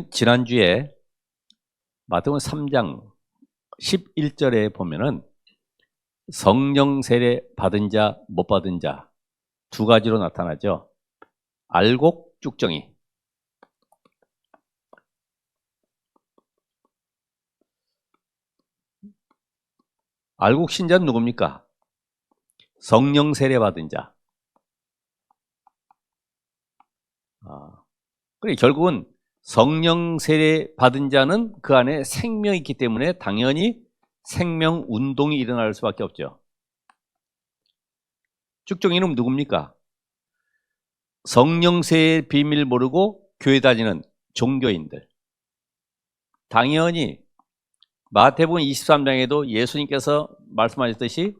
우리는 지난주에 마태복음 3장 11절에 보면은 성령 세례 받은 자, 못 받은 자 두 가지로 나타나죠. 알곡, 쭉정이. 알곡 신자는 누굽니까? 성령 세례 받은 자. 그래, 결국은 성령 세례 받은 자는 그 안에 생명이 있기 때문에 당연히 생명 운동이 일어날 수밖에 없죠. 쭉정이는 누굽니까? 성령 세례의 비밀 모르고 교회 다니는 종교인들. 당연히 마태복음 23장에도 예수님께서 말씀하셨듯이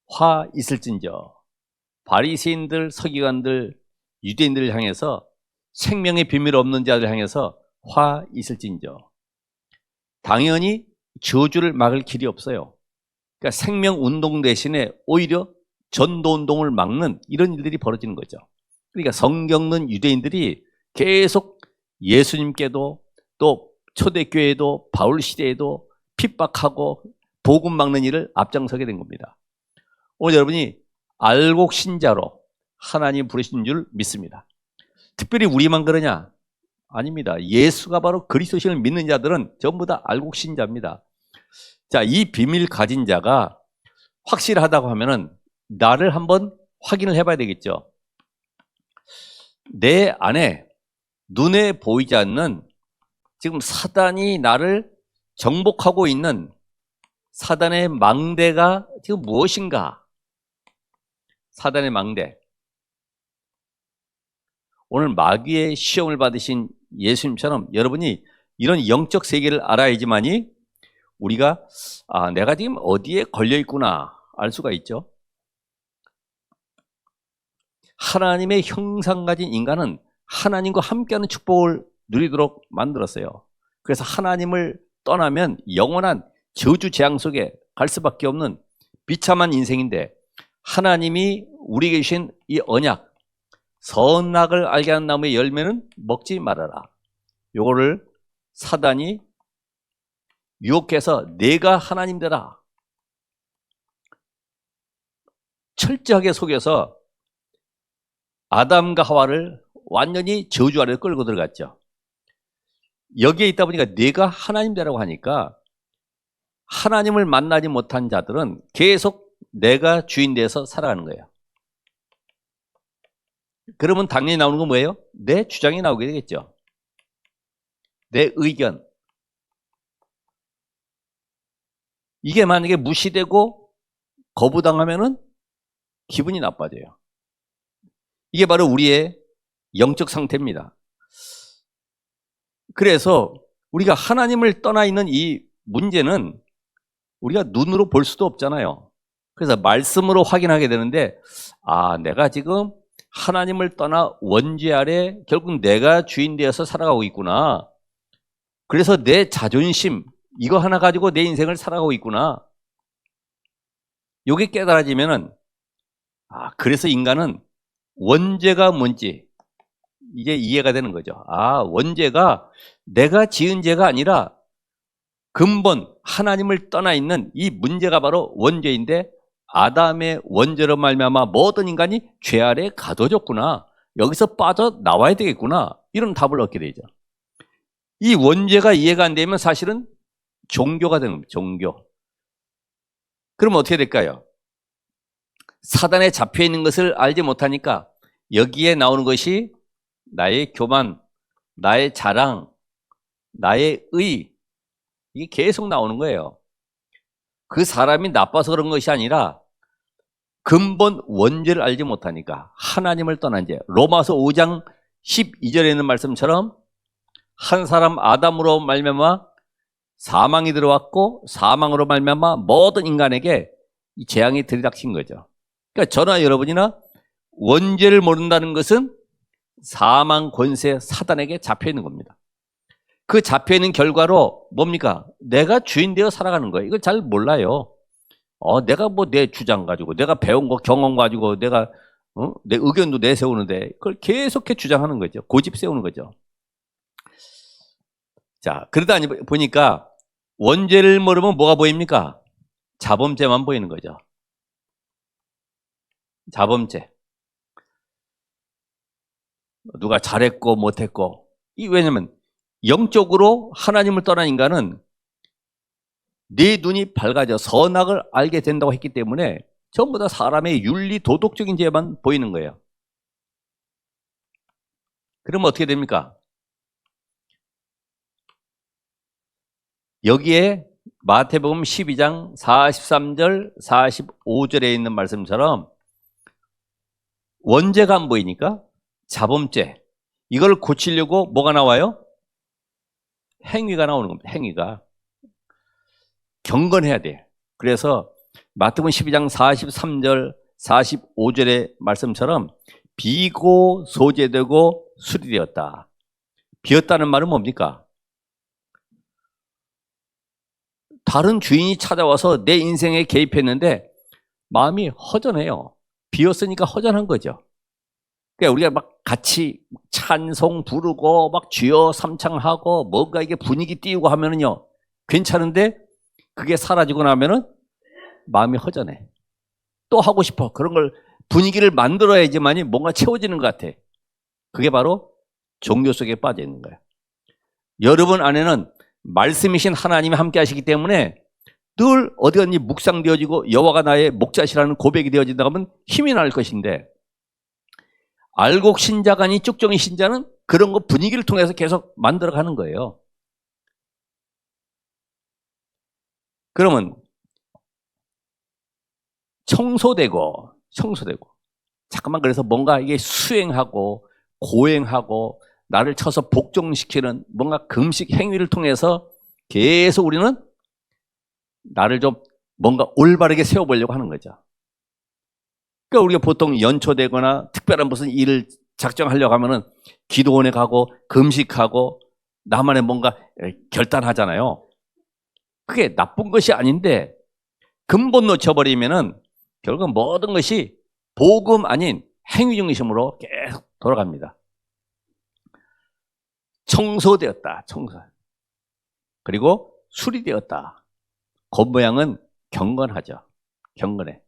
화 있을진저, 바리새인들, 서기관들, 유대인들을 향해서 생명의 비밀 없는 자들 향해서 화 있을진저. 당연히 저주를 막을 길이 없어요. 그러니까 생명 운동 대신에 오히려 전도 운동을 막는 이런 일들이 벌어지는 거죠. 그러니까 성경은 유대인들이 계속 예수님께도 또 초대교회에도 바울 시대에도 핍박하고 복음 막는 일을 앞장서게 된 겁니다. 오늘 여러분이 알곡 신자로 하나님 부르신 줄 믿습니다. 특별히 우리만 그러냐? 아닙니다. 예수가 바로 그리스도신을 믿는 자들은 전부 다 알곡 신자입니다. 자, 이 비밀 가진 자가 확실하다고 하면은 나를 한번 확인을 해봐야 되겠죠. 내 안에 눈에 보이지 않는 지금 사단이 나를 정복하고 있는 사단의 망대가 지금 무엇인가? 사단의 망대. 오늘 마귀의 시험을 받으신 예수님처럼 여러분이 이런 영적 세계를 알아야지만이 우리가 내가 지금 어디에 걸려 있구나 알 수가 있죠. 하나님의 형상 가진 인간은 하나님과 함께하는 축복을 누리도록 만들었어요. 그래서 하나님을 떠나면 영원한 저주 재앙 속에 갈 수밖에 없는 비참한 인생인데 하나님이 우리에게 주신 이 언약, 선악을 알게 하는 나무의 열매는 먹지 말아라. 요거를 사단이 유혹해서 내가 하나님 되라. 철저하게 속여서 아담과 하와를 완전히 저주 아래로 끌고 들어갔죠. 여기에 있다 보니까 내가 하나님 되라고 하니까 하나님을 만나지 못한 자들은 계속 내가 주인 돼서 살아가는 거예요. 그러면 당연히 나오는 건 뭐예요? 내 주장이 나오게 되겠죠. 내 의견. 이게 만약에 무시되고 거부당하면은 기분이 나빠져요. 이게 바로 우리의 영적 상태입니다. 그래서 우리가 하나님을 떠나 있는 이 문제는 우리가 눈으로 볼 수도 없잖아요. 그래서 말씀으로 확인하게 되는데 내가 지금 하나님을 떠나 원죄 아래 결국 내가 주인 되어서 살아가고 있구나. 그래서 내 자존심 이거 하나 가지고 내 인생을 살아가고 있구나. 이게 깨달아지면은 그래서 인간은 원죄가 뭔지 이제 이해가 되는 거죠. 원죄가 내가 지은 죄가 아니라 근본 하나님을 떠나 있는 이 문제가 바로 원죄인데 아담의 원죄로 말미암아 모든 인간이 죄 아래 가둬졌구나. 여기서 빠져나와야 되겠구나. 이런 답을 얻게 되죠. 이 원죄가 이해가 안 되면 사실은 종교가 되는 겁니다. 종교. 그럼 어떻게 될까요? 사단에 잡혀 있는 것을 알지 못하니까 여기에 나오는 것이 나의 교만, 나의 자랑, 나의 의 이게 계속 나오는 거예요. 그 사람이 나빠서 그런 것이 아니라 근본 원죄를 알지 못하니까 하나님을 떠난 죄. 로마서 5장 12절에 있는 말씀처럼 한 사람 아담으로 말미암아 사망이 들어왔고 사망으로 말미암아 모든 인간에게 이 재앙이 들이닥친 거죠. 그러니까 저나 여러분이나 원죄를 모른다는 것은 사망 권세 사단에게 잡혀 있는 겁니다. 그 잡혀 있는 결과로 뭡니까? 내가 주인 되어 살아가는 거예요. 이걸 잘 몰라요. 내가 내 주장 가지고 내가 배운 거 경험 가지고 내가 내 의견도 내세우는데 그걸 계속해 주장하는 거죠. 고집 세우는 거죠. 자, 그러다 보니까 원죄를 모르면 뭐가 보입니까? 자범죄만 보이는 거죠. 자범죄. 누가 잘했고 못했고. 왜냐면 영적으로 하나님을 떠난 인간은 내 눈이 밝아져 선악을 알게 된다고 했기 때문에 전부 다 사람의 윤리 도덕적인 죄만 보이는 거예요. 그러면 어떻게 됩니까? 여기에 마태복음 12장 43절 45절에 있는 말씀처럼 원죄가 안 보이니까 자범죄, 이걸 고치려고 뭐가 나와요? 행위가 나오는 겁니다. 행위가. 경건해야 돼. 그래서 마태복음 12장 43절 45절의 말씀처럼 비고 소재되고 수리되었다. 비었다는 말은 뭡니까? 다른 주인이 찾아와서 내 인생에 개입했는데 마음이 허전해요. 비었으니까 허전한 거죠. 그러니까 우리가 막 같이 찬송 부르고 막 주여 삼창하고 뭔가 이게 분위기 띄우고 하면은요 괜찮은데 그게 사라지고 나면은 마음이 허전해. 또 하고 싶어. 그런 걸 분위기를 만들어야지만이 뭔가 채워지는 것 같아. 그게 바로 종교 속에 빠져 있는 거예요. 여러분 안에는 말씀이신 하나님이 함께 하시기 때문에 늘 어디 갔니 묵상되어지고 여호와가 나의 목자시라는 고백이 되어진다 하면 힘이 날 것인데, 알곡 신자가 아닌 쭉정이 신자는 그런 거 분위기를 통해서 계속 만들어가는 거예요. 그러면 청소되고 잠깐만, 그래서 뭔가 이게 수행하고 고행하고 나를 쳐서 복종시키는 뭔가 금식 행위를 통해서 계속 우리는 나를 좀 뭔가 올바르게 세워보려고 하는 거죠. 그러니까 우리가 보통 연초되거나 특별한 무슨 일을 작정하려고 하면은 기도원에 가고 금식하고 나만의 뭔가 결단하잖아요. 그게 나쁜 것이 아닌데 근본 놓쳐버리면은 결국 모든 것이 복음 아닌 행위 중심으로 계속 돌아갑니다. 청소되었다. 청소. 그리고 수리되었다. 겉모양은 경건하죠. 경건해.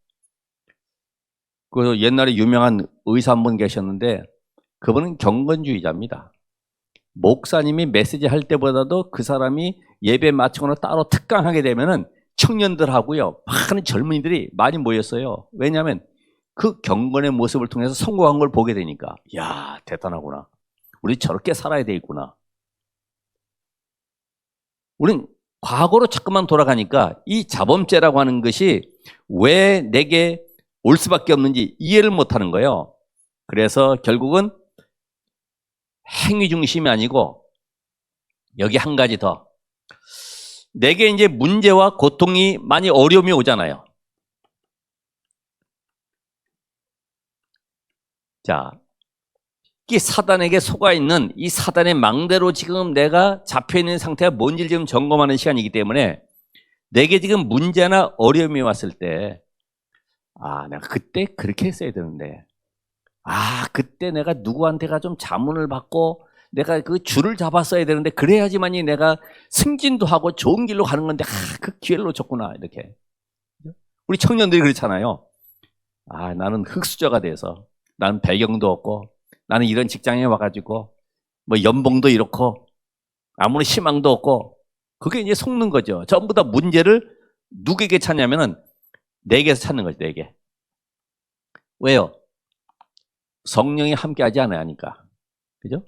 그래서 옛날에 유명한 의사 한 분 계셨는데 그분은 경건주의자입니다. 목사님이 메시지 할 때보다도 그 사람이 예배 마치거나 따로 특강하게 되면은 청년들하고요, 많은 젊은이들이 많이 모였어요. 왜냐하면 그 경건의 모습을 통해서 성공한 걸 보게 되니까, 야, 대단하구나. 우리 저렇게 살아야 되겠구나. 우린 과거로 자꾸만 돌아가니까 이 자범죄라고 하는 것이 왜 내게 올 수밖에 없는지 이해를 못하는 거예요. 그래서 결국은 행위 중심이 아니고 여기 한 가지 더, 내게 이제 문제와 고통이 많이 어려움이 오잖아요. 자, 이 사단에게 속아 있는 이 사단의 망대로 지금 내가 잡혀 있는 상태가 뭔지를 지금 점검하는 시간이기 때문에 내게 지금 문제나 어려움이 왔을 때, 아, 내가 그때 그렇게 했어야 되는데, 아, 그때 내가 누구한테가 좀 자문을 받고 내가 그 줄을 잡았어야 되는데 그래야지만이 내가 승진도 하고 좋은 길로 가는 건데, 아, 그 기회를 놓쳤구나. 이렇게. 우리 청년들이 그렇잖아요. 아, 나는 흙수저가 돼서, 나는 배경도 없고, 나는 이런 직장에 와가지고 뭐 연봉도 이렇고 아무런 희망도 없고, 그게 이제 속는 거죠. 전부 다 문제를 누구에게 찾냐면은 내게서 찾는 거죠. 내게. 왜요? 성령이 함께하지 않아야 하니까. 그죠?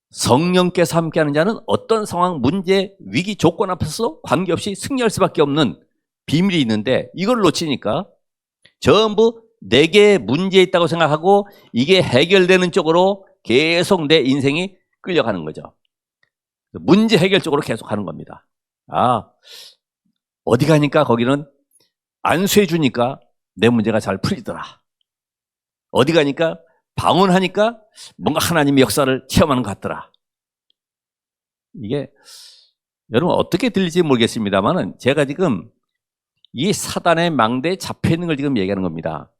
성령께서 함께하는 자는 어떤 상황, 문제, 위기, 조건 앞에서 관계없이 승리할 수밖에 없는 비밀이 있는데, 이걸 놓치니까 전부 내게 문제 있다고 생각하고 이게 해결되는 쪽으로 계속 내 인생이 끌려가는 거죠. 문제 해결 쪽으로 계속 가는 겁니다. 아, 어디 가니까 거기는 안수해 주니까 내 문제가 잘 풀리더라. 어디 가니까 방언하니까 뭔가 하나님의 역사를 체험하는 것 같더라. 이게 여러분 어떻게 들릴지 모르겠습니다만은 제가 지금 이 사단의 망대에 잡혀 있는 걸 지금 얘기하는 겁니다.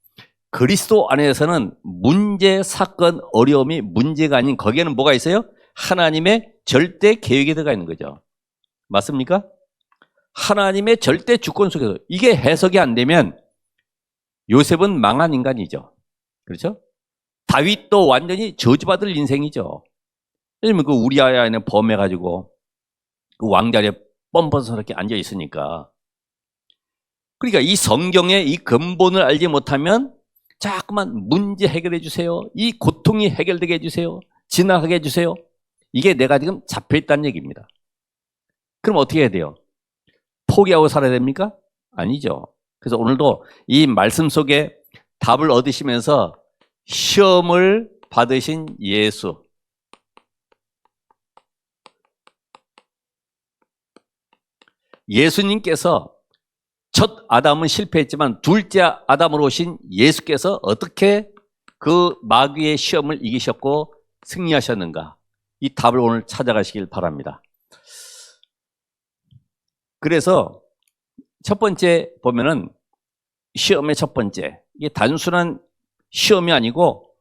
그리스도 안에서는 문제, 사건, 어려움이 문제가 아닌 거기에는 뭐가 있어요? 하나님의 절대 계획이 들어가 있는 거죠. 맞습니까? 하나님의 절대 주권 속에서 이게 해석이 안 되면 요셉은 망한 인간이죠. 그렇죠? 다윗도 완전히 저주받을 인생이죠. 왜냐면 그 우리아야는 범해가지고 그 왕자리에 뻔뻔스럽게 앉아 있으니까. 그러니까 이 성경의 이 근본을 알지 못하면 자꾸만 문제 해결해 주세요. 이 고통이 해결되게 해주세요. 지나가게 해주세요. 이게 내가 지금 잡혀있다는 얘기입니다. 그럼 어떻게 해야 돼요? 포기하고 살아야 됩니까? 아니죠. 그래서 오늘도 이 말씀 속에 답을 얻으시면서 시험을 받으신 예수, 예수님께서 첫 아담은 실패했지만 둘째 아담으로 오신 예수께서 어떻게 그 마귀의 시험을 이기셨고 승리하셨는가, 이 답을 오늘 찾아가시길 바랍니다. 그래서 첫 번째 보면은 시험의 첫 번째, 이게 단순한 시험이 아니고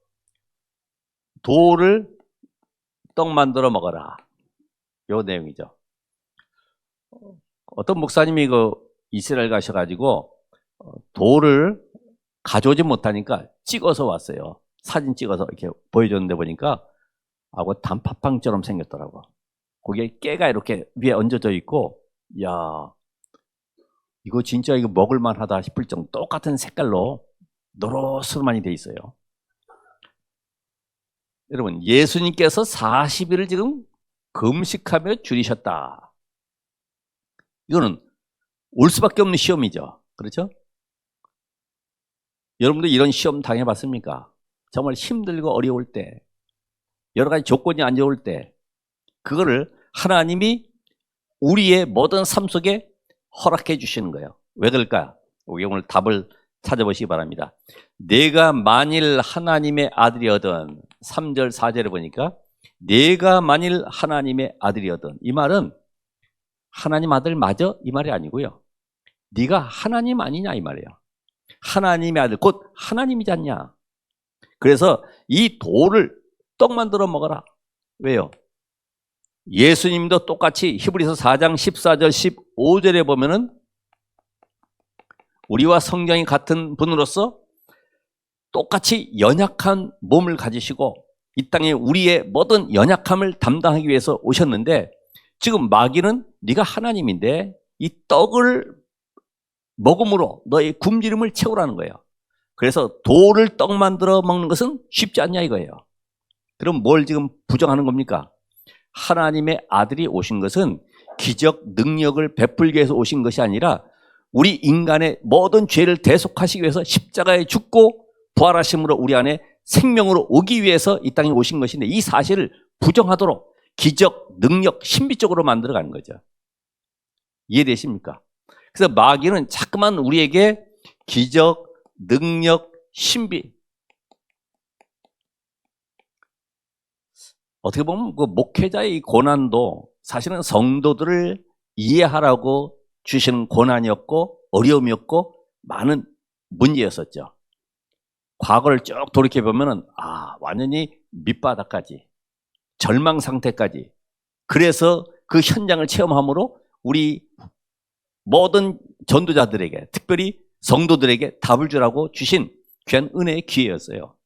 돌을 떡 만들어 먹어라, 요 내용이죠. 어떤 목사님이 그 이스라엘 가셔가지고 돌을 가져오지 못하니까 찍어서 왔어요. 사진 찍어서 이렇게 보여줬는데 보니까 하고 단팥빵처럼 생겼더라고. 거기에 깨가 이렇게 위에 얹어져 있고, 야, 이거 진짜 이거 먹을만 하다 싶을 정도 똑같은 색깔로 노릇스름하니 돼 있어요. 여러분, 예수님께서 40일을 지금 금식하며 줄이셨다. 이거는 올 수밖에 없는 시험이죠. 그렇죠? 여러분도 이런 시험 당해봤습니까? 정말 힘들고 어려울 때, 여러 가지 조건이 안 좋을 때, 그거를 하나님이 우리의 모든 삶 속에 허락해 주시는 거예요. 왜 그럴까? 우리 오늘 답을 찾아보시기 바랍니다. 내가 만일 하나님의 아들이거든, 3절 4절에 보니까 내가 만일 하나님의 아들이거든, 이 말은 하나님 아들 맞아? 이 말이 아니고요. 네가 하나님 아니냐 이 말이에요. 하나님의 아들, 곧 하나님이지 않냐. 그래서 이 돌을 떡 만들어 먹어라. 왜요? 예수님도 똑같이 히브리서 4장 14절 15절에 보면은 우리와 성경이 같은 분으로서 똑같이 연약한 몸을 가지시고 이 땅에 우리의 모든 연약함을 담당하기 위해서 오셨는데, 지금 마귀는 네가 하나님인데 이 떡을 먹음으로 너의 굶주림을 채우라는 거예요. 그래서 돌을 떡 만들어 먹는 것은 쉽지 않냐 이거예요. 그럼 뭘 지금 부정하는 겁니까? 하나님의 아들이 오신 것은 기적 능력을 베풀기 위해서 오신 것이 아니라 우리 인간의 모든 죄를 대속하시기 위해서 십자가에 죽고 부활하심으로 우리 안에 생명으로 오기 위해서 이 땅에 오신 것인데, 이 사실을 부정하도록 기적, 능력, 신비적으로 만들어가는 거죠. 이해되십니까? 그래서 마귀는 자꾸만 우리에게 기적, 능력, 신비, 어떻게 보면 그 목회자의 이 고난도 사실은 성도들을 이해하라고 주시는 고난이었고 어려움이었고 많은 문제였었죠. 과거를 쭉 돌이켜보면 완전히 밑바닥까지, 절망 상태까지, 그래서 그 현장을 체험함으로 우리 모든 전도자들에게, 특별히 성도들에게 답을 주라고 주신 귀한 은혜의 기회였어요.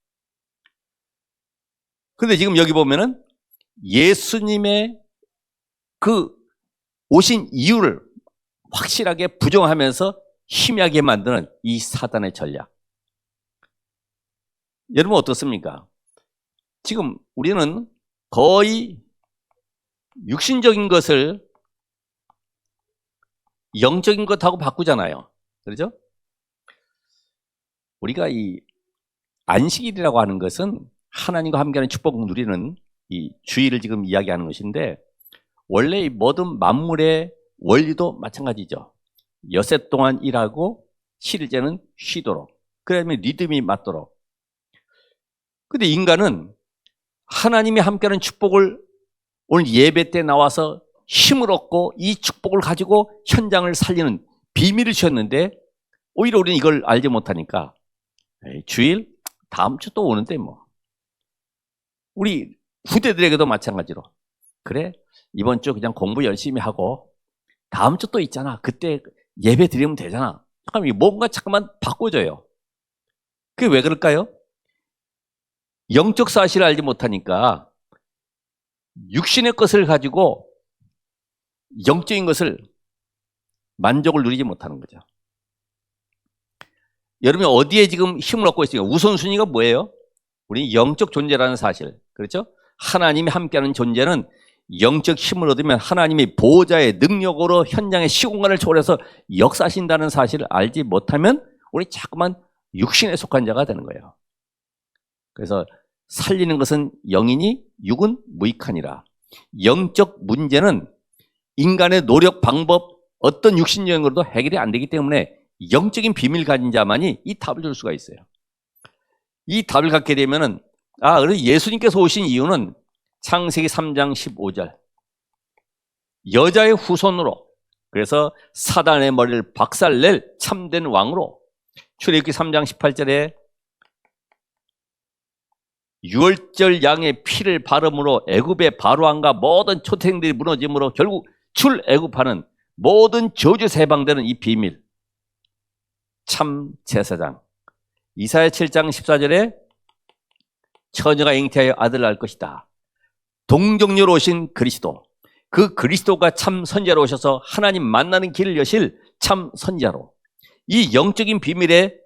그런데 지금 여기 보면은 예수님의 그 오신 이유를 확실하게 부정하면서 희미하게 만드는 이 사단의 전략. 여러분 어떻습니까? 지금 우리는 거의 육신적인 것을 영적인 것하고 바꾸잖아요. 그렇죠? 우리가 이 안식일이라고 하는 것은 하나님과 함께하는 축복을 누리는 이 주일을 지금 이야기하는 것인데, 원래 이 모든 만물의 원리도 마찬가지죠. 엿새 동안 일하고 7일째는 쉬도록, 그러면 리듬이 맞도록. 근데 인간은 하나님이 함께하는 축복을 오늘 예배 때 나와서 힘을 얻고 이 축복을 가지고 현장을 살리는 비밀을 주셨는데, 오히려 우리는 이걸 알지 못하니까 주일 다음 주 또 오는데 뭐, 우리 후대들에게도 마찬가지로, 그래 이번 주 그냥 공부 열심히 하고 다음 주 또 있잖아. 그때 예배 드리면 되잖아. 잠깐만, 뭔가 잠깐만 바꿔줘요. 그게 왜 그럴까요? 영적 사실을 알지 못하니까 육신의 것을 가지고 영적인 것을 만족을 누리지 못하는 거죠. 여러분이 어디에 지금 힘을 얻고 있으니까 우선순위가 뭐예요? 우리 영적 존재라는 사실. 그렇죠? 하나님이 함께하는 존재는 영적 힘을 얻으면 하나님이 보호자의 능력으로 현장의 시공간을 초월해서 역사하신다는 사실을 알지 못하면 우리 자꾸만 육신에 속한 자가 되는 거예요. 그래서 살리는 것은 영이니 육은 무익하니라. 영적 문제는 인간의 노력, 방법, 어떤 육신적으로도 해결이 안 되기 때문에 영적인 비밀 가진 자만이 이 답을 줄 수가 있어요. 이 답을 갖게 되면은, 그래서 예수님께서 오신 이유는 창세기 3장 15절. 여자의 후손으로, 그래서 사단의 머리를 박살낼 참된 왕으로, 출애굽기 3장 18절에 유월절 양의 피를 바름으로 애굽의 바로왕과 모든 초생들이 무너짐으로 결국 출애굽하는 모든 저주 세방되는 이 비밀. 참 제사장. 이사야 7장 14절에 처녀가 잉태하여 아들을 낳을 것이다. 동정녀로 오신 그리스도. 그 그리스도가 참 선지자로 오셔서 하나님 만나는 길을 여실 참 선지자로. 이 영적인 비밀의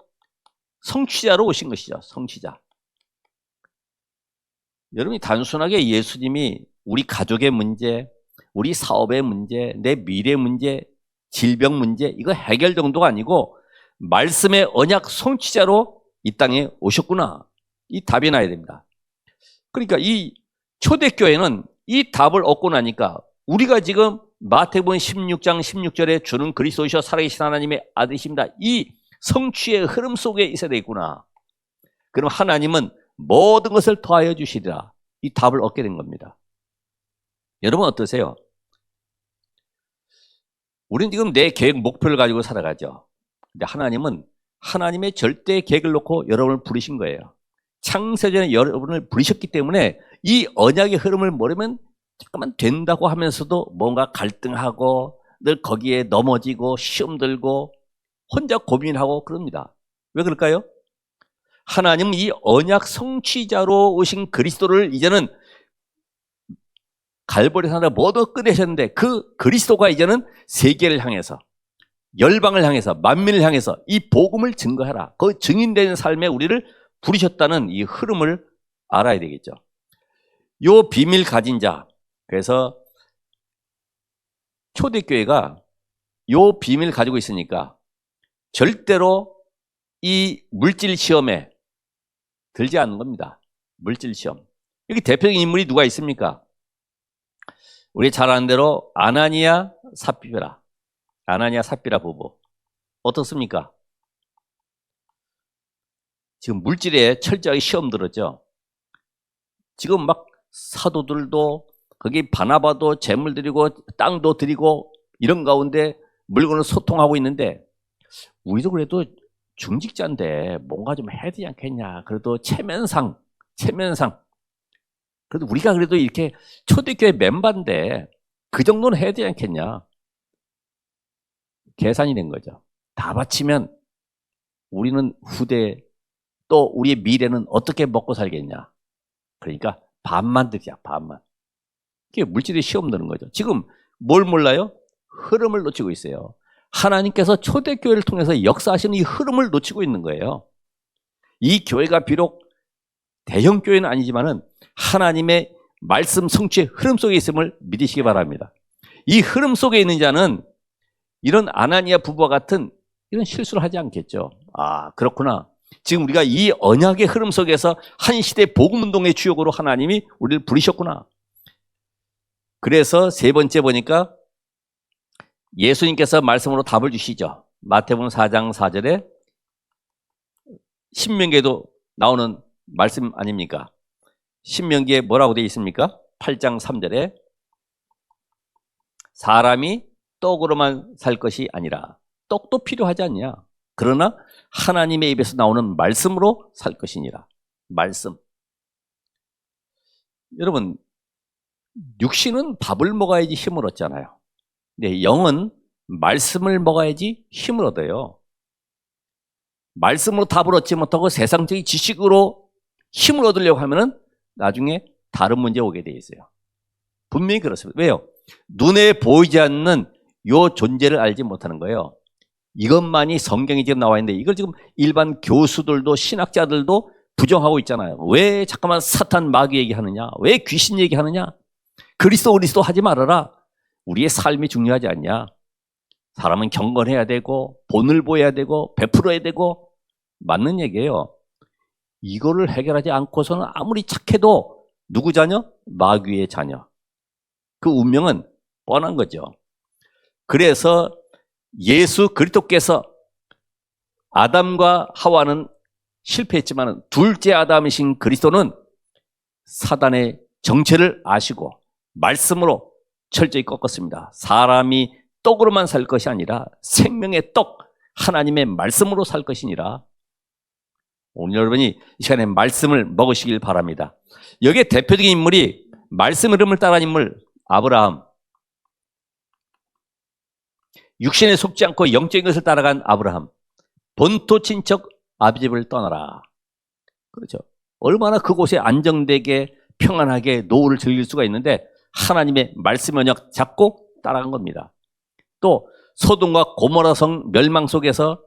성취자로 오신 것이죠. 성취자. 여러분이 단순하게 예수님이 우리 가족의 문제, 우리 사업의 문제, 내 미래 문제, 질병 문제 이거 해결 정도가 아니고 말씀의 언약 성취자로 이 땅에 오셨구나. 이 답이 나야 됩니다. 그러니까 이 초대교회는 이 답을 얻고 나니까 우리가 지금 마태복음 16장 16절에 주는 그리스도이셔 살아계신 하나님의 아들이십니다. 이 성취의 흐름 속에 있어야 되겠구나. 그럼 하나님은 모든 것을 더하여 주시리라. 이 답을 얻게 된 겁니다. 여러분 어떠세요? 우리는 지금 내 계획, 목표를 가지고 살아가죠. 근데 하나님은 하나님의 절대 계획을 놓고 여러분을 부르신 거예요. 창세전에 여러분을 부르셨기 때문에 이 언약의 흐름을 모르면 잠깐만 된다고 하면서도 뭔가 갈등하고 늘 거기에 넘어지고 시험 들고 혼자 고민하고 그럽니다. 왜 그럴까요? 하나님은 이 언약 성취자로 오신 그리스도를 이제는 갈보리에서 모두 끝내셨는데 그 그리스도가 이제는 세계를 향해서 열방을 향해서 만민을 향해서 이 복음을 증거하라. 그 증인되는 삶에 우리를 부르셨다는 이 흐름을 알아야 되겠죠. 요 비밀 가진 자. 그래서 초대교회가 요 비밀 가지고 있으니까 절대로 이 물질 시험에 들지 않는 겁니다. 물질 시험. 여기 대표적인 인물이 누가 있습니까? 우리 잘 아는 대로 아나니아 삽비라. 아나니아 삽비라 부부. 어떻습니까? 지금 물질에 철저하게 시험 들었죠. 지금 막 사도들도 거기 바나바도 재물 드리고 땅도 드리고 이런 가운데 물건을 소통하고 있는데 우리도 그래도 중직자인데 뭔가 좀 해야 되지 않겠냐. 그래도 체면상 그래도 우리가 그래도 이렇게 초대교회 멤버인데 그 정도는 해야 되지 않겠냐. 계산이 된 거죠. 다 바치면 우리는 후대 또 우리의 미래는 어떻게 먹고 살겠냐. 그러니까 반만 드리자. 반만. 그게 물질의 시험 드는 거죠. 지금 뭘 몰라요? 흐름을 놓치고 있어요. 하나님께서 초대교회를 통해서 역사하시는 이 흐름을 놓치고 있는 거예요. 이 교회가 비록 대형교회는 아니지만은 하나님의 말씀 성취의 흐름 속에 있음을 믿으시기 바랍니다. 이 흐름 속에 있는 자는 이런 아나니아 부부와 같은 이런 실수를 하지 않겠죠. 그렇구나. 지금 우리가 이 언약의 흐름 속에서 한 시대 복음운동의 주역으로 하나님이 우리를 부르셨구나. 그래서 세 번째 보니까 예수님께서 말씀으로 답을 주시죠. 마태복음 4장 4절에 신명기에도 나오는 말씀 아닙니까? 신명기에 뭐라고 되어 있습니까? 8장 3절에 사람이 떡으로만 살 것이 아니라 떡도 필요하지 않냐? 그러나 하나님의 입에서 나오는 말씀으로 살 것이니라. 말씀. 여러분, 육신은 밥을 먹어야지 힘을 얻잖아요. 네, 영은 말씀을 먹어야지 힘을 얻어요. 말씀으로 답을 얻지 못하고 세상적인 지식으로 힘을 얻으려고 하면은 나중에 다른 문제 오게 돼 있어요. 분명히 그렇습니다. 왜요? 눈에 보이지 않는 요 존재를 알지 못하는 거예요. 이것만이 성경에 지금 나와 있는데 이걸 지금 일반 교수들도 신학자들도 부정하고 있잖아요. 왜 잠깐만 사탄 마귀 얘기하느냐? 왜 귀신 얘기하느냐? 그리스도 하지 말아라. 우리의 삶이 중요하지 않냐? 사람은 경건해야 되고 본을 보여야 되고 베풀어야 되고 맞는 얘기예요. 이거를 해결하지 않고서는 아무리 착해도 누구 자녀? 마귀의 자녀. 그 운명은 뻔한 거죠. 그래서 예수 그리스도께서 아담과 하와는 실패했지만 둘째 아담이신 그리스도는 사단의 정체를 아시고 말씀으로 철저히 꺾었습니다. 사람이 떡으로만 살 것이 아니라 생명의 떡, 하나님의 말씀으로 살 것이니라. 오늘 여러분이 이 시간에 말씀을 먹으시길 바랍니다. 여기에 대표적인 인물이 말씀 흐름을 따라한 인물 아브라함. 육신에 속지 않고 영적인 것을 따라간 아브라함. 본토 친척 아비집을 떠나라. 그렇죠. 얼마나 그곳에 안정되게 평안하게 노후를 즐길 수가 있는데 하나님의 말씀 언약 잡고 따라간 겁니다. 또 소돔과 고모라 성 멸망 속에서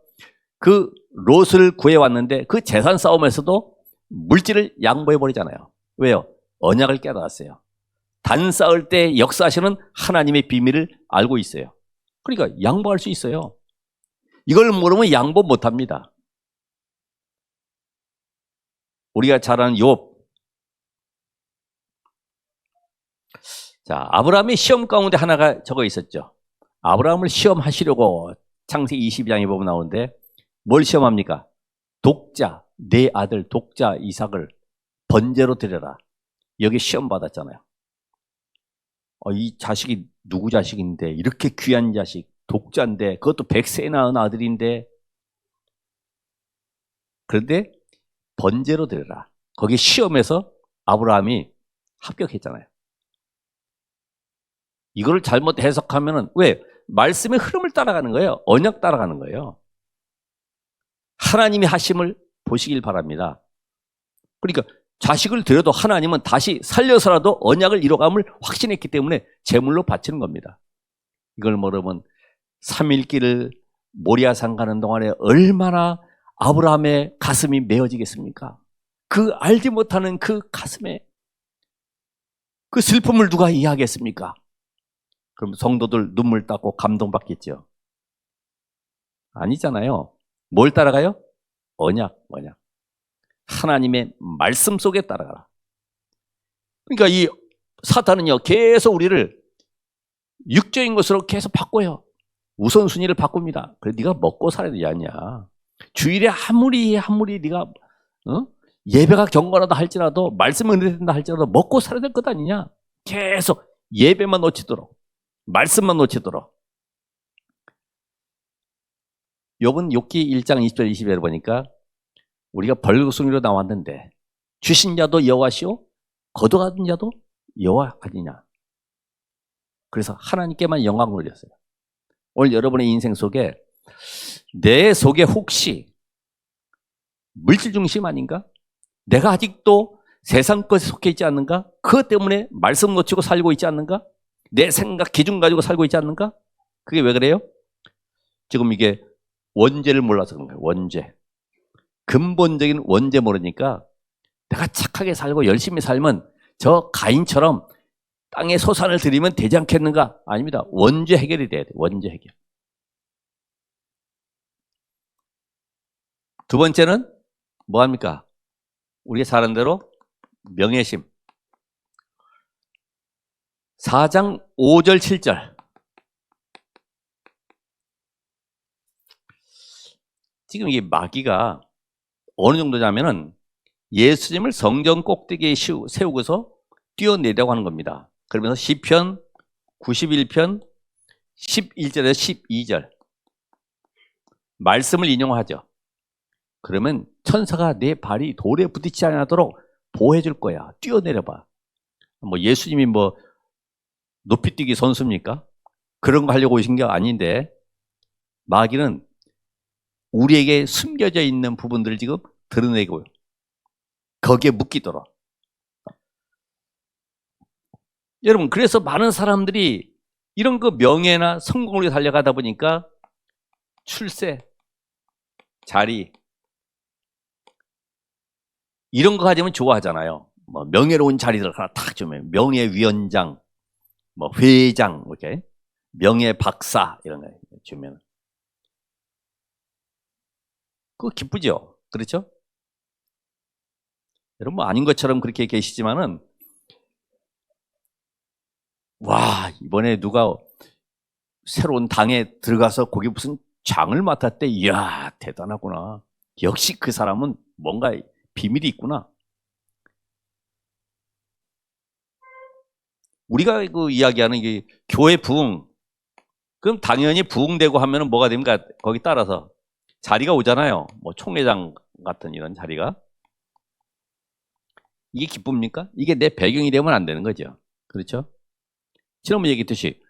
그 롯을 구해왔는데 그 재산 싸움에서도 물질을 양보해버리잖아요. 왜요? 언약을 깨달았어요. 단 쌓을 때 역사하시는 하나님의 비밀을 알고 있어요. 그러니까 양보할 수 있어요. 이걸 모르면 양보 못합니다. 우리가 잘 아는 욥. 자, 아브라함의 시험 가운데 하나가 적어 있었죠. 아브라함을 시험하시려고 창세기 22장에 보면 나오는데 뭘 시험합니까? 독자, 내 아들 독자 이삭을 번제로 드려라. 여기 시험 받았잖아요. 이 자식이 누구 자식인데 이렇게 귀한 자식, 독자인데 그것도 100세 낳은 아들인데 그런데 번제로 드려라. 거기 시험에서 아브라함이 합격했잖아요. 이걸 잘못 해석하면은 왜? 말씀의 흐름을 따라가는 거예요. 언약 따라가는 거예요. 하나님이 하심을 보시길 바랍니다. 그러니까 자식을 드려도 하나님은 다시 살려서라도 언약을 이뤄감을 확신했기 때문에 제물로 바치는 겁니다. 이걸 모르면 3일길을 모리아산 가는 동안에 얼마나 아브라함의 가슴이 메어지겠습니까? 그 알지 못하는 그 가슴에 그 슬픔을 누가 이해하겠습니까? 그럼 성도들 눈물 닦고 감동받겠죠. 아니잖아요. 뭘 따라가요? 언약. 하나님의 말씀 속에 따라가라. 그러니까 이 사탄은요, 계속 우리를 육적인 것으로 계속 바꿔요. 우선순위를 바꿉니다. 그래, 네가 먹고 살아야 되지 않냐. 주일에 아무리 네가 예배가 경건하다 할지라도 말씀을 은혜된다 할지라도 먹고 살아야 될 것 아니냐. 계속 예배만 놓치도록 말씀만 놓치도록. 욥은 욥기 1장 20절 20절을 보니까 우리가 벌거숭이로 나왔는데 주신 자도 여호와시오 거둬가둔 자도 여호와 아니냐. 그래서 하나님께만 영광을 올렸어요. 오늘 여러분의 인생 속에 내 속에 혹시 물질 중심 아닌가? 내가 아직도 세상 것에 속해 있지 않는가? 그것 때문에 말씀 놓치고 살고 있지 않는가? 내 생각 기준 가지고 살고 있지 않는가? 그게 왜 그래요? 지금 이게 원죄를 몰라서 그런 거예요. 원죄. 근본적인 원죄 모르니까 내가 착하게 살고 열심히 살면 저 가인처럼 땅에 소산을 드리면 되지 않겠는가? 아닙니다. 원죄 해결이 돼야 돼요. 원죄 해결. 두 번째는 뭐합니까? 우리가 사는 대로 명예심. 4장 5절 7절. 지금 이 마귀가 어느 정도냐면은 예수님을 성전 꼭대기에 세우고서 뛰어내려고 하는 겁니다. 그러면서 시편 91편 11절에서 12절 말씀을 인용하죠. 그러면 천사가 내 발이 돌에 부딪히지 않도록 보호해 줄 거야. 뛰어내려봐. 뭐 예수님이 뭐 높이뛰기 선수입니까? 그런 거 하려고 오신 게 아닌데 마귀는 우리에게 숨겨져 있는 부분들을 지금 드러내고 거기에 묶이도록. 여러분, 그래서 많은 사람들이 이런 그 명예나 성공을 위해 달려가다 보니까 출세, 자리 이런 거 가지면 좋아하잖아요. 뭐 명예로운 자리들 하나 탁 주면 명예위원장, 뭐 회장, 이렇게 명예박사 이런 거 주면 그거 기쁘죠. 그렇죠? 여러분 뭐 아닌 것처럼 그렇게 계시지만은 와 이번에 누가 새로운 당에 들어가서 거기 무슨 장을 맡았대. 이야 대단하구나. 역시 그 사람은 뭔가 비밀이 있구나. 우리가 그 이야기하는 게 교회 부흥. 그럼 당연히 부흥되고 하면은 뭐가 됩니까? 거기 따라서 자리가 오잖아요. 뭐 총회장 같은 이런 자리가. 이게 기쁩니까? 이게 내 배경이 되면 안 되는 거죠. 그렇죠? 지난번에 얘기했듯이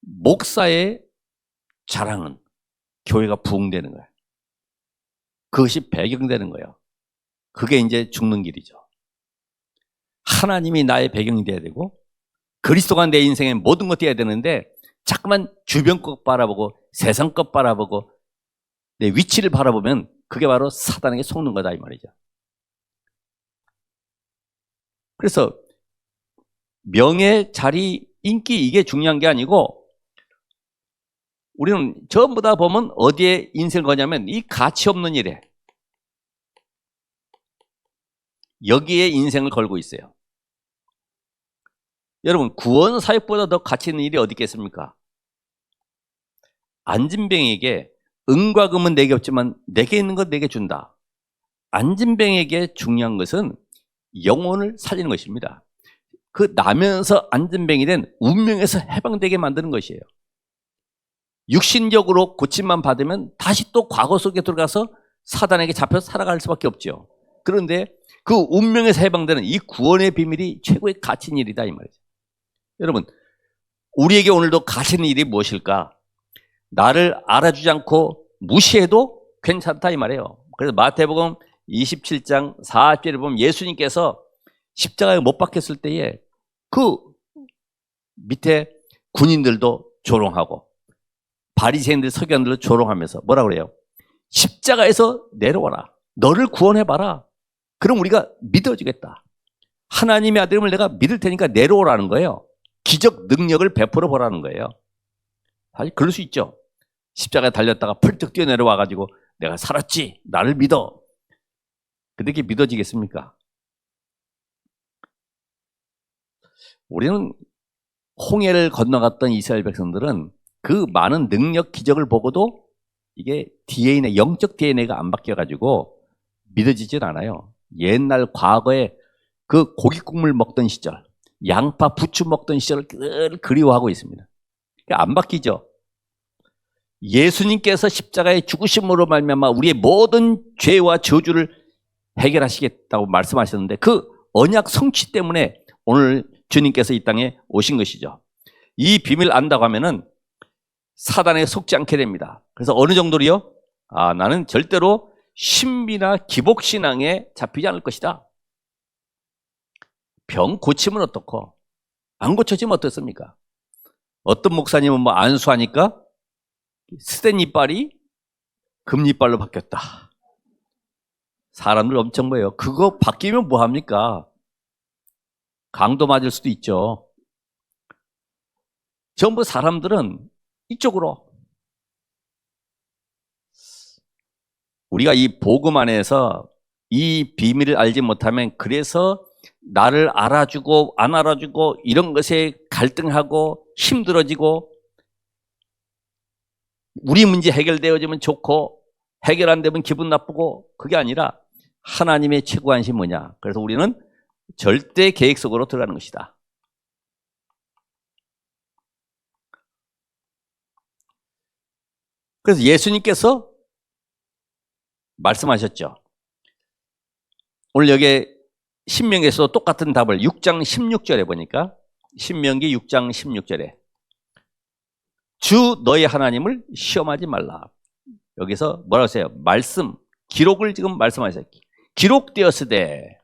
목사의 자랑은 교회가 부흥되는 거예요. 그것이 배경되는 거예요. 그게 이제 죽는 길이죠. 하나님이 나의 배경이 돼야 되고 그리스도가 내 인생의 모든 것 돼야 되는데 자꾸만 주변 것 바라보고 세상 것 바라보고 내 위치를 바라보면 그게 바로 사단에게 속는 거다 이 말이죠. 그래서 명예, 자리, 인기 이게 중요한 게 아니고 우리는 전부 다 보면 어디에 인생을 거냐면 이 가치 없는 일에 여기에 인생을 걸고 있어요. 여러분 구원 사역보다 더 가치 있는 일이 어디 있겠습니까? 안진뱅에게 은과 금은 내게 없지만 내게 있는 것 내게 준다. 안진뱅에게 중요한 것은 영혼을 살리는 것입니다. 그 나면서 안진뱅이 된 운명에서 해방되게 만드는 것이에요. 육신적으로 고침만 받으면 다시 또 과거 속에 들어가서 사단에게 잡혀서 살아갈 수밖에 없죠. 그런데 그 운명에서 해방되는 이 구원의 비밀이 최고의 가치 있는 일이다 이 말이죠. 여러분 우리에게 오늘도 가치 있는 일이 무엇일까? 나를 알아주지 않고 무시해도 괜찮다 이 말이에요. 그래서 마태복음 27장 4절에 보면 예수님께서 십자가에 못 박혔을 때에 그 밑에 군인들도 조롱하고 바리새인들 서기관들도 조롱하면서 뭐라 그래요? 십자가에서 내려와라. 너를 구원해봐라. 그럼 우리가 믿어주겠다. 하나님의 아들임을 내가 믿을 테니까 내려오라는 거예요. 기적 능력을 베풀어 보라는 거예요. 사실 그럴 수 있죠. 십자가에 달렸다가 펄쩍 뛰어내려와가지고 내가 살았지. 나를 믿어. 그렇게 믿어지겠습니까? 우리는 홍해를 건너갔던 이스라엘 백성들은 그 많은 능력 기적을 보고도 이게 DNA, 영적 DNA가 안 바뀌어가지고 믿어지질 않아요. 옛날 과거에 그 고깃국물 먹던 시절, 양파, 부추 먹던 시절을 늘 그리워하고 있습니다. 안 바뀌죠. 예수님께서 십자가의 죽으심으로 말미암아 우리의 모든 죄와 저주를 해결하시겠다고 말씀하셨는데 그 언약 성취 때문에 오늘 주님께서 이 땅에 오신 것이죠. 이 비밀을 안다고 하면은 사단에 속지 않게 됩니다. 그래서 어느 정도로요? 나는 절대로 신비나 기복신앙에 잡히지 않을 것이다. 병 고치면 어떻고 안 고쳐지면 어떻습니까? 어떤 목사님은 뭐 안수하니까 스텐 이빨이 금이빨로 바뀌었다. 사람들 엄청 뭐예요? 그거 바뀌면 뭐합니까? 강도 맞을 수도 있죠. 전부 사람들은 이쪽으로 우리가 이 복음 안에서 이 비밀을 알지 못하면 그래서 나를 알아주고 안 알아주고 이런 것에 갈등하고 힘들어지고 우리 문제 해결되어지면 좋고 해결 안 되면 기분 나쁘고 그게 아니라 하나님의 최고 관심이 뭐냐. 그래서 우리는 절대 계획 속으로 들어가는 것이다. 그래서 예수님께서 말씀하셨죠. 오늘 여기 신명기에서 똑같은 답을 6장 16절에 보니까 신명기 6장 16절에 주 너의 하나님을 시험하지 말라. 여기서 뭐라고 했어요? 말씀, 기록을 지금 말씀하셨어요. 기록되었으되,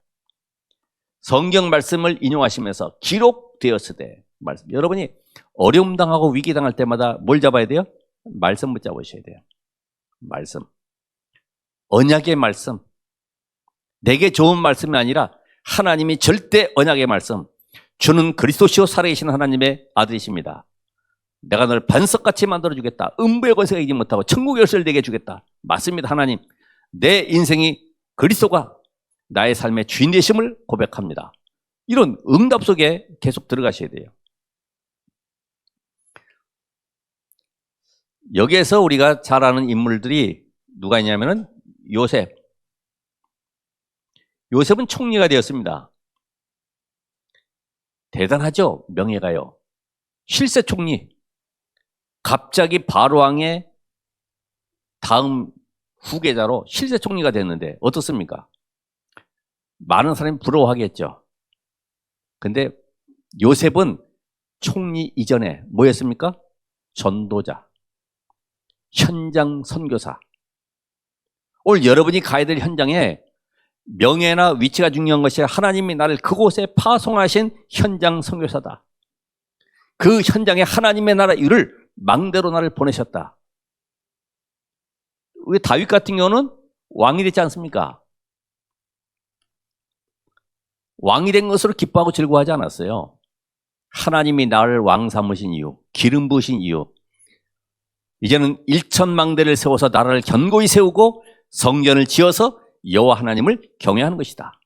성경 말씀을 인용하시면서 기록되었으되 말씀. 여러분이 어려움 당하고 위기 당할 때마다 뭘 잡아야 돼요? 말씀 붙잡으셔야 돼요. 말씀. 언약의 말씀. 내게 좋은 말씀이 아니라 하나님이 절대 언약의 말씀. 주는 그리스도시요 살아계신 하나님의 아들이십니다. 내가 너를 반석같이 만들어주겠다. 음부의 권세가 이기지 못하고 천국의 열쇠를 내게 주겠다. 맞습니다. 하나님. 내 인생이 그리스도가 나의 삶의 주인 되심을 고백합니다. 이런 응답 속에 계속 들어가셔야 돼요. 여기에서 우리가 잘 아는 인물들이 누가 있냐면은 요셉. 요셉은 총리가 되었습니다. 대단하죠? 명예가요. 실세 총리. 갑자기 바로왕의 다음 후계자로 실세 총리가 됐는데 어떻습니까? 많은 사람이 부러워하겠죠. 근데 요셉은 총리 이전에 뭐였습니까? 전도자, 현장 선교사. 오늘 여러분이 가야 될 현장에 명예나 위치가 중요한 것이 아니라 하나님이 나를 그곳에 파송하신 현장 선교사다. 그 현장에 하나님의 나라 일을 망대로 나를 보내셨다. 우리 다윗 같은 경우는 왕이 됐지 않습니까? 왕이 된 것으로 기뻐하고 즐거워하지 않았어요. 하나님이 나를 왕 삼으신 이유, 기름 부으신 이유, 이제는 일천망대를 세워서 나라를 견고히 세우고 성전을 지어서 여호와 하나님을 경외하는 것이다.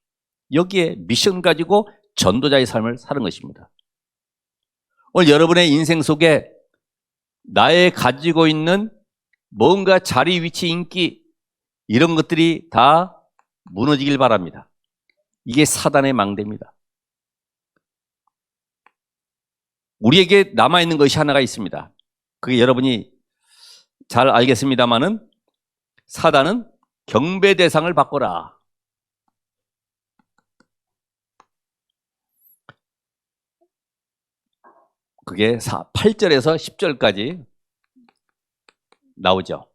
여기에 미션 가지고 전도자의 삶을 사는 것입니다. 오늘 여러분의 인생 속에 나의 가지고 있는 뭔가 자리, 위치, 인기 이런 것들이 다 무너지길 바랍니다. 이게 사단의 망대입니다. 우리에게 남아있는 것이 하나가 있습니다. 그게 여러분이 잘 알겠습니다마는 사단은 경배 대상을 바꿔라. 그게 8절에서 10절까지 나오죠.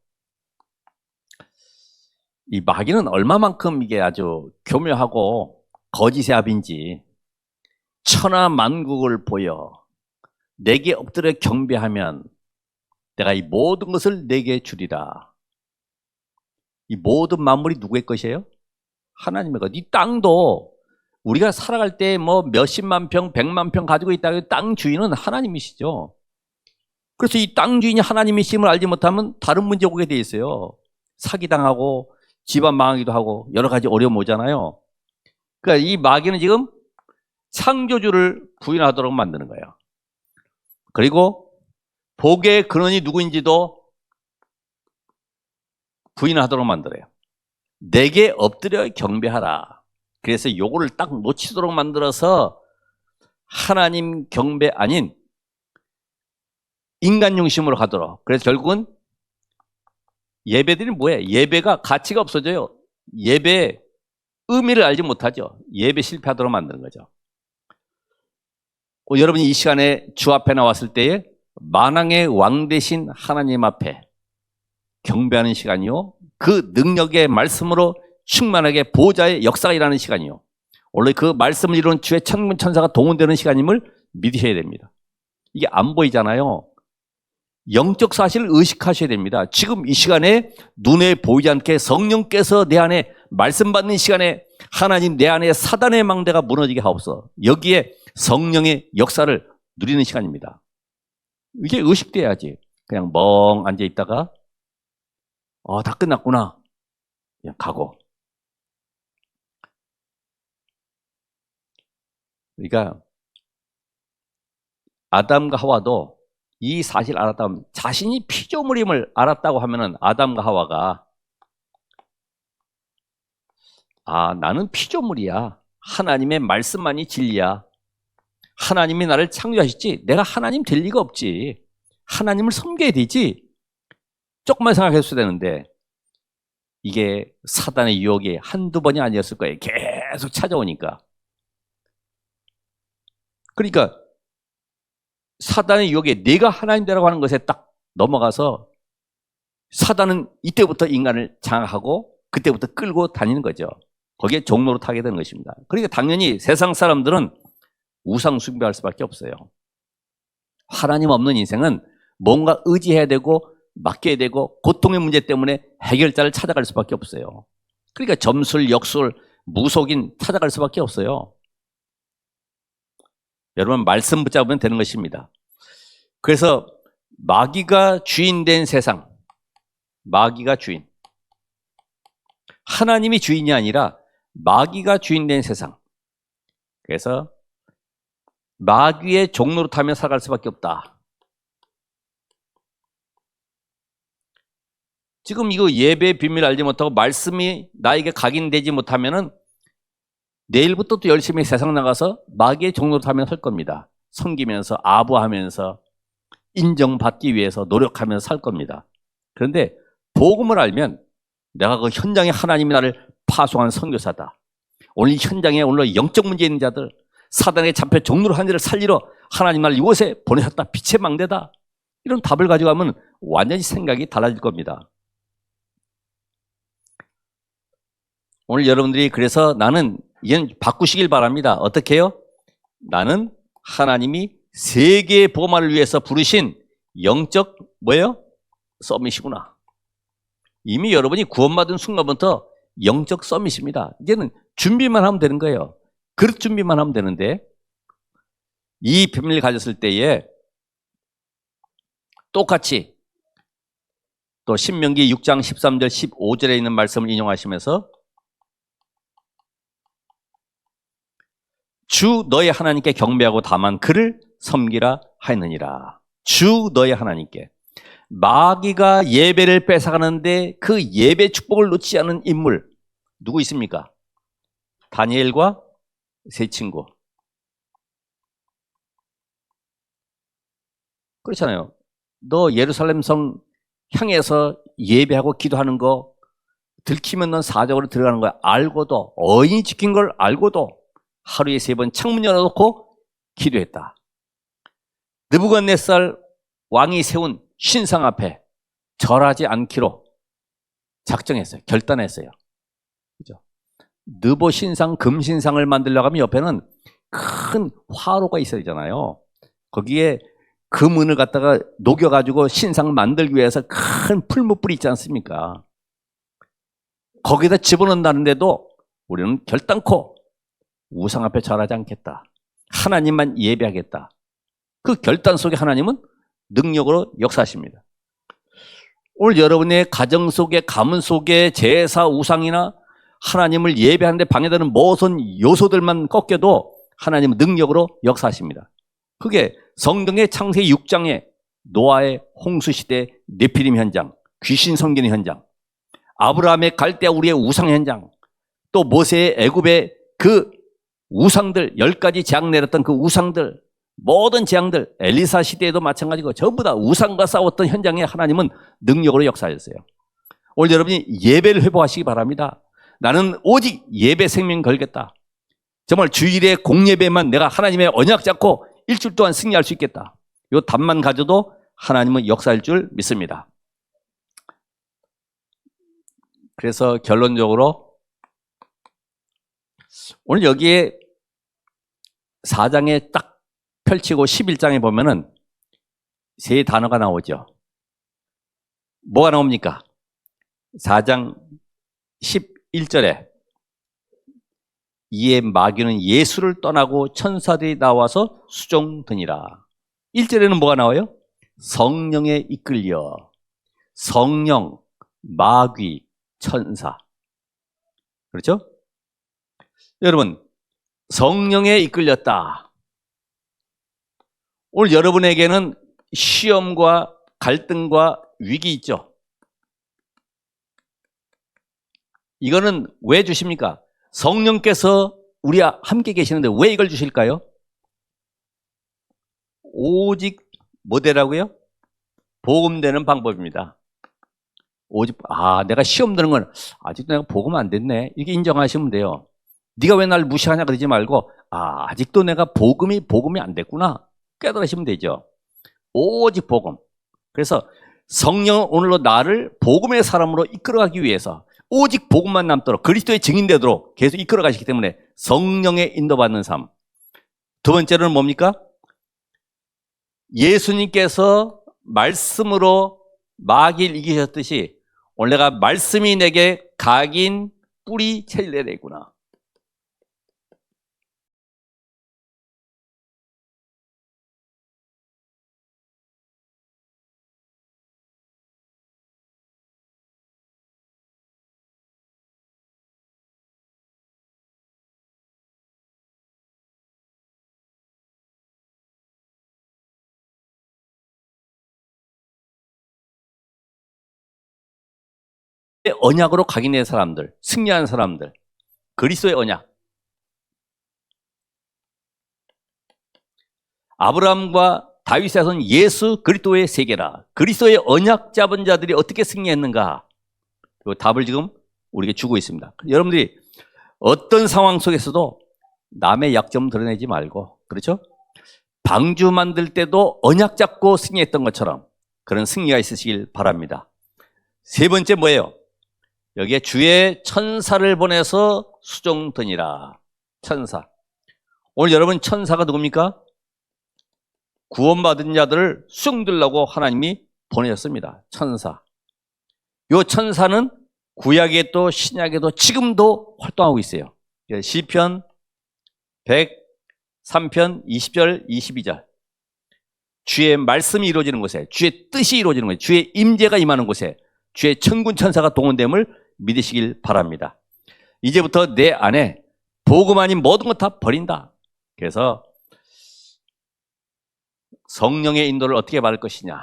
이 마귀는 얼마만큼 이게 아주 교묘하고 거짓의 압인지 천하 만국을 보여 내게 엎드려 경배하면 내가 이 모든 것을 내게 주리라. 이 모든 만물이 누구의 것이에요? 하나님의 것. 이 땅도 우리가 살아갈 때 뭐 몇십만 평, 100만 평 가지고 있다고 땅 주인은 하나님이시죠. 그래서 이 땅 주인이 하나님이심을 알지 못하면 다른 문제 오게 돼 있어요. 사기당하고 집안 망하기도 하고 여러 가지 어려움 오잖아요. 그러니까 이 마귀는 지금 창조주를 부인하도록 만드는 거예요. 그리고 복의 근원이 누구인지도 부인하도록 만들어요. 내게 엎드려 경배하라. 그래서 요거를 딱 놓치도록 만들어서 하나님 경배 아닌 인간 중심으로 가도록. 그래서 결국은 예배들이 뭐예요? 예배가 가치가 없어져요. 예배의 의미를 알지 못하죠. 예배 실패하도록 만드는 거죠. 여러분이 이 시간에 주 앞에 나왔을 때에 만왕의 왕 되신 하나님 앞에 경배하는 시간이요. 그 능력의 말씀으로 충만하게 보호자의 역사가 일어나는 시간이요. 원래 그 말씀을 이루는 주의 천군 천사가 동원되는 시간임을 믿으셔야 됩니다. 이게 안 보이잖아요. 영적 사실을 의식하셔야 됩니다. 지금 이 시간에 눈에 보이지 않게 성령께서 내 안에 말씀 받는 시간에 하나님 내 안에 사단의 망대가 무너지게 하옵소서. 여기에 성령의 역사를 누리는 시간입니다. 이게 의식돼야지. 그냥 멍 앉아 있다가 다 끝났구나. 그냥 가고. 그러니까 아담과 하와도 이 사실을 알았다면 자신이 피조물임을 알았다고 하면은 아담과 하와가 나는 피조물이야. 하나님의 말씀만이 진리야. 하나님이 나를 창조하셨지. 내가 하나님 될 리가 없지. 하나님을 섬겨야 되지. 조금만 생각했어야 되는데 이게 사단의 유혹이 한두 번이 아니었을 거예요. 계속 찾아오니까. 그러니까 사단의 유혹에 내가 하나님 되라고 하는 것에 딱 넘어가서 사단은 이때부터 인간을 장악하고 그때부터 끌고 다니는 거죠. 거기에 종로로 타게 되는 것입니다. 그러니까 당연히 세상 사람들은 우상 숭배할 수밖에 없어요. 하나님 없는 인생은 뭔가 의지해야 되고 맡겨야 되고 고통의 문제 때문에 해결자를 찾아갈 수밖에 없어요. 그러니까 점술, 역술, 무속인 찾아갈 수밖에 없어요. 여러분 말씀 붙잡으면 되는 것입니다. 그래서 마귀가 주인된 세상, 마귀가 주인, 하나님이 주인이 아니라 마귀가 주인된 세상. 그래서 마귀의 종로로 타며 살아갈 수밖에 없다. 지금 이거 예배의 비밀을 알지 못하고 말씀이 나에게 각인되지 못하면은 내일부터 또 열심히 세상 나가서 마귀의 종로로 타며 살 겁니다. 섬기면서 아부하면서 인정받기 위해서 노력하면서 살 겁니다. 그런데 복음을 알면 내가 그 현장에 하나님이 나를 파송한 선교사다. 오늘 이 현장에 오늘 영적 문제 있는 자들, 사단에 잡혀 종로로 한 자를 살리러 하나님 나를 이곳에 보내셨다. 빛의 망대다. 이런 답을 가지고 가면 완전히 생각이 달라질 겁니다. 오늘 여러분들이 그래서 나는 이건 바꾸시길 바랍니다. 어떻게 해요? 나는 하나님이 세계의 복음화를 위해서 부르신 영적 뭐예요? 서밋이구나. 이미 여러분이 구원받은 순간부터 영적 서밋입니다. 이제는 준비만 하면 되는 거예요. 그릇 준비만 하면 되는데 이 비밀을 가졌을 때에 똑같이 또 신명기 6장 13절 15절에 있는 말씀을 인용하시면서 주 너의 하나님께 경배하고 다만 그를 섬기라 하였느니라. 주 너의 하나님께. 마귀가 예배를 뺏어가는데 그 예배 축복을 놓지 않은 인물 누구 있습니까? 다니엘과 세 친구. 그렇잖아요. 너 예루살렘 성 향해서 예배하고 기도하는 거 들키면 넌 사적으로 들어가는 거야. 알고도 어인이 지킨 걸 알고도 하루에 3번 창문 열어놓고 기도했다. 느부갓네살 왕이 세운 신상 앞에 절하지 않기로 작정했어요. 결단했어요. 그죠? 느보 신상, 금 신상을 만들려고 하면 옆에는 큰 화로가 있어야 되잖아요. 거기에 금은을 갖다가 녹여가지고 신상을 만들기 위해서 큰 풀무불이 있지 않습니까? 거기다 집어넣는다는데도 우리는 결단코 우상 앞에 절하지 않겠다. 하나님만 예배하겠다. 그 결단 속에 하나님은 능력으로 역사하십니다. 오늘 여러분의 가정 속에, 가문 속에 제사, 우상이나 하나님을 예배하는데 방해되는 모든 요소들만 꺾여도 하나님은 능력으로 역사하십니다. 그게 성경의 창세기 6장에 노아의 홍수시대 네피림 현장, 귀신 섬기는 현장, 아브라함의 갈대아 우리의 우상 현장, 또 모세의 애굽의 그 우상들, 10가지 재앙 내렸던 그 우상들, 모든 재앙들, 엘리사 시대에도 마찬가지고 전부 다 우상과 싸웠던 현장에 하나님은 능력으로 역사하셨어요. 오늘 여러분이 예배를 회복하시기 바랍니다. 나는 오직 예배 생명 걸겠다. 정말 주일에 공예배만 내가 하나님의 언약 잡고 일주일 동안 승리할 수 있겠다. 이 답만 가져도 하나님은 역사할 줄 믿습니다. 그래서 결론적으로 오늘 여기에 4장에 딱 펼치고 11장에 보면은 세 단어가 나오죠. 뭐가 나옵니까? 4장 11절에 이에 마귀는 예수를 떠나고 천사들이 나와서 수종드니라. 1절에는 뭐가 나와요? 성령에 이끌려. 성령, 마귀, 천사. 그렇죠? 여러분, 성령에 이끌렸다. 오늘 여러분에게는 시험과 갈등과 위기 있죠? 이거는 왜 주십니까? 성령께서 우리와 함께 계시는데 왜 이걸 주실까요? 오직 뭐되라고요? 복음되는 방법입니다. 오직 내가 시험 드는 건 아직도 내가 복음 안 됐네. 이렇게 인정하시면 돼요. 네가 왜 날 무시하냐 그러지 말고 아직도 내가 복음이 안 됐구나 깨달으시면 되죠. 오직 복음. 그래서 성령은 오늘로 나를 복음의 사람으로 이끌어가기 위해서 오직 복음만 남도록 그리스도의 증인되도록 계속 이끌어가시기 때문에 성령의 인도받는 삶. 두 번째로는 뭡니까? 예수님께서 말씀으로 마귀를 이기셨듯이 오늘 내가 말씀이 내게 각인 뿌리 첼려야 되구나. 언약으로 각인된 사람들, 승리한 사람들, 그리스도의 언약. 아브라함과 다윗의 자손 예수 그리스도의 세계라. 그리스도의 언약 잡은 자들이 어떻게 승리했는가? 그 답을 지금 우리에게 주고 있습니다. 여러분들이 어떤 상황 속에서도 남의 약점 드러내지 말고, 그렇죠? 방주 만들 때도 언약 잡고 승리했던 것처럼 그런 승리가 있으시길 바랍니다. 세 번째 뭐예요? 여기에 주의 천사를 보내서 수종드니라. 천사. 오늘 여러분 천사가 누굽니까? 구원받은 자들을 수종들라고 하나님이 보내셨습니다. 천사. 이 천사는 구약에도 신약에도 지금도 활동하고 있어요. 시편 103편 20절 22절. 주의 말씀이 이루어지는 곳에, 주의 뜻이 이루어지는 곳에, 주의 임재가 임하는 곳에 주의 천군 천사가 동원됨을 믿으시길 바랍니다. 이제부터 내 안에 복음 아닌 모든 것 다 버린다. 그래서 성령의 인도를 어떻게 받을 것이냐.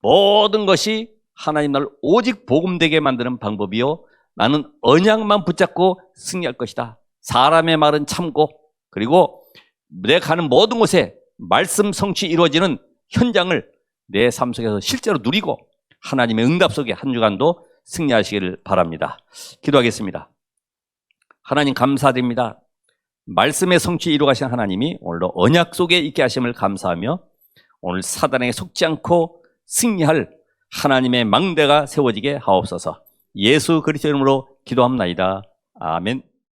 모든 것이 하나님 나라를 오직 복음되게 만드는 방법이요. 나는 언약만 붙잡고 승리할 것이다. 사람의 말은 참고, 그리고 내가 가는 모든 곳에 말씀 성취 이루어지는 현장을 내 삶 속에서 실제로 누리고 하나님의 응답 속에 한 주간도 승리하시기를 바랍니다. 기도하겠습니다. 하나님 감사드립니다. 말씀의 성취 이루어가신 하나님이 오늘도 언약 속에 있게 하심을 감사하며 오늘 사단에게 속지 않고 승리할 하나님의 망대가 세워지게 하옵소서. 예수 그리스도 이름으로 기도합나이다. 아멘.